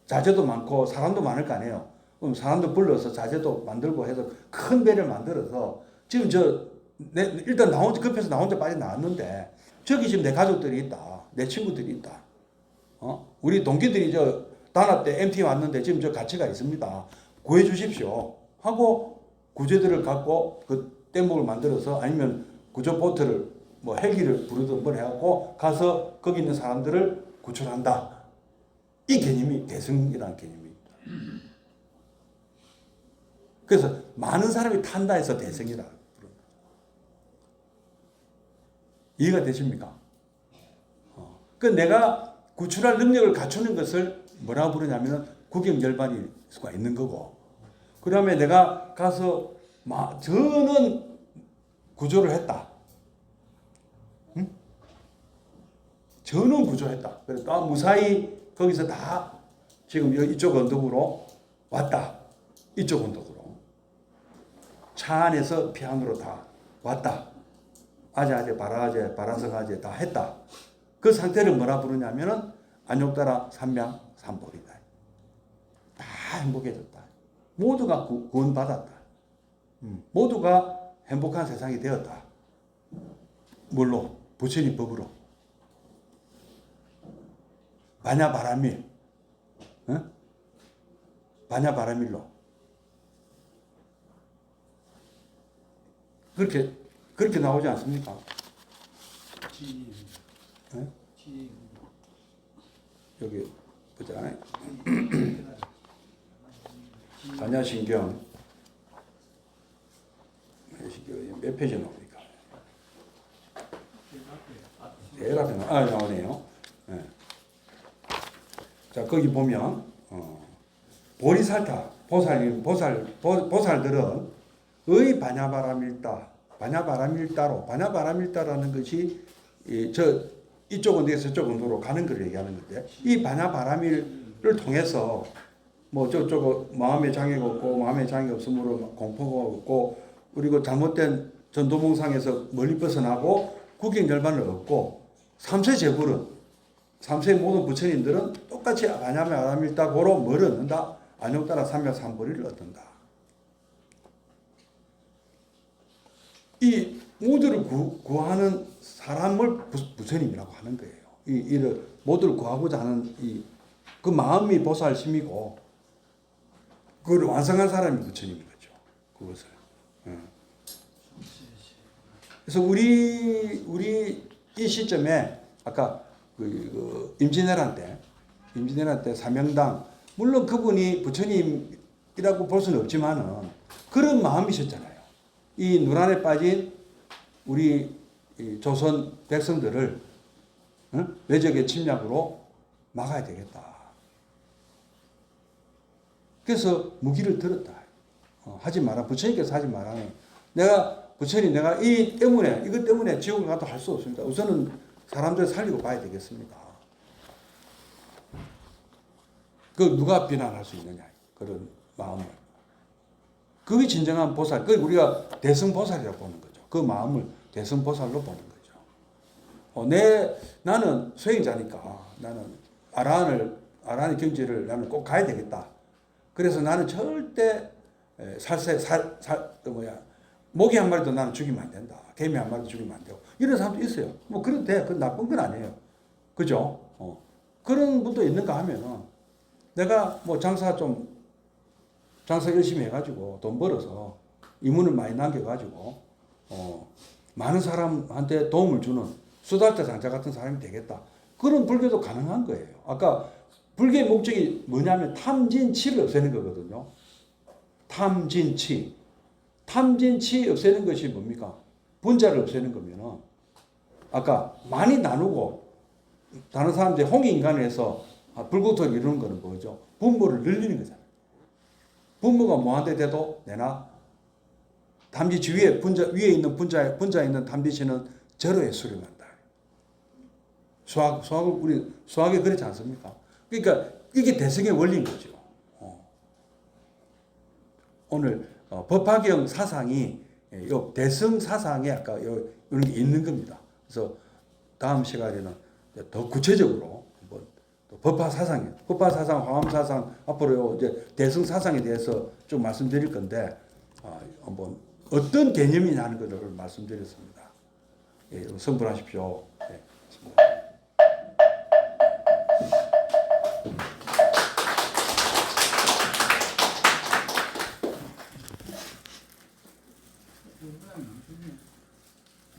자재도 많고 사람도 많을 거 아니에요. 그럼 사람도 불러서 자재도 만들고 해서 큰 배를 만들어서 지금 일단 급해서 나 혼자 빠져나왔는데 저기 지금 내 가족들이 있다. 내 친구들이 있다. 우리 동기들이 단합 때 MT 왔는데 지금 가치가 있습니다. 구해 주십시오. 하고 구조대를 갖고 그 뗏목을 만들어서 아니면 구조보트를 헬기를 부르든 뭘 해갖고 가서 거기 있는 사람들을 구출한다. 이 개념이 대승이라는 개념입니다. 그래서 많은 사람이 탄다 해서 대승이라 부릅니다. 이해가 되십니까? 그 내가 구출할 능력을 갖추는 것을 뭐라고 부르냐면 국영열반일 수가 있는 거고, 그 다음에 내가 가서 저는 구조를 했다. 저는 구조했다. 그래서 무사히 거기서 다 지금 이쪽 언덕으로 왔다. 이쪽 언덕으로. 차 안에서 피안으로 다 왔다. 아재, 바라아재, 바라성아재 다 했다. 그 상태를 뭐라 부르냐면은 안욕따라 삼명 삼복이다. 다 행복해졌다. 모두가 구원받았다. 모두가 행복한 세상이 되었다. 뭘로? 부처님 법으로. 바냐바라밀. 바냐바라밀로. 그렇게 나오지 않습니까? 여기 보자. 반야신경 몇 페이지 나옵니까? 제일 앞에 나오네요. 네. 자, 거기 보면 보리살타 보살들은 의 바냐바라밀다라는 것이 이쪽 언덕에서 저쪽 언덕으로 가는 걸 얘기하는 건데, 이 바냐바라밀을 통해서 저쪽 마음에 장애가 없고 마음에 장애 없으므로 공포가 없고, 그리고 잘못된 전도몽상에서 멀리 벗어나고 국경열반을 얻고, 삼세 제불은 삼세 모든 부처님들은 똑같이 바냐바라밀다고로 뭘 얻는다? 안녕 따라 삼면 삼보리를 얻는다. 이 모두를 구하는 사람을 부처님이라고 하는 거예요. 이를 모두를 구하고자 하는 그 마음이 보살심이고 그걸 완성한 사람이 부처님인 거죠. 그것을. 그래서 우리 이 시점에 아까 임진왜란 때 사명당 물론 그분이 부처님이라고 볼 수는 없지만은 그런 마음이셨잖아요. 이 누란에 빠진 우리 조선 백성들을 외적의 침략으로 막아야 되겠다. 그래서 무기를 들었다. 하지 마라. 부처님께서 하지 마라. 부처님 내가 이것 때문에 지옥을 가도 할 수 없습니다. 우선은 사람들 살리고 봐야 되겠습니다. 그 누가 비난할 수 있느냐. 그런 마음을. 그게 진정한 보살. 그 우리가 대승보살이라고 보는 거죠. 그 마음을 대승보살로 보는 거죠. 나는 수행자니까 나는 아라한의 경지를 나는 꼭 가야 되겠다. 그래서 나는 절대 모기 한 마리도 나는 죽이면 안 된다. 개미 한 마리도 죽이면 안 되고. 이런 사람도 있어요. 뭐 그래도 돼. 그건 나쁜 건 아니에요. 그죠? 그런 분도 있는가 하면은 내가 뭐 장사 열심히 해가지고 돈 벌어서 이문을 많이 남겨가지고 많은 사람한테 도움을 주는 수달자 장자 같은 사람이 되겠다. 그런 불교도 가능한 거예요. 아까 불교의 목적이 뭐냐면 탐진치를 없애는 거거든요. 탐진치 없애는 것이 뭡니까? 분자를 없애는 거면은 아까 많이 나누고 다른 사람들이 홍익인간에서 불국토를 이루는 거는 뭐죠? 분모를 늘리는 거잖아요. 분모가 뭐한테 돼도 내나 담지치 위에 있는 분자에 있는 담지치는 제로에 수렴한다. 우리 수학에 그렇지 않습니까? 그러니까 이게 대승의 원리인 거죠. 오늘 법화경 사상이 요 대승 사상에 아까 이런 게 있는 겁니다. 그래서 다음 시간에는 더 구체적으로 한번 법화 사상, 화엄 사상 앞으로 이제 대승 사상에 대해서 좀 말씀드릴 건데 한번 어떤 개념이냐 하는 것을 말씀드렸습니다. 예, 성불하십시오. 예, 그거랑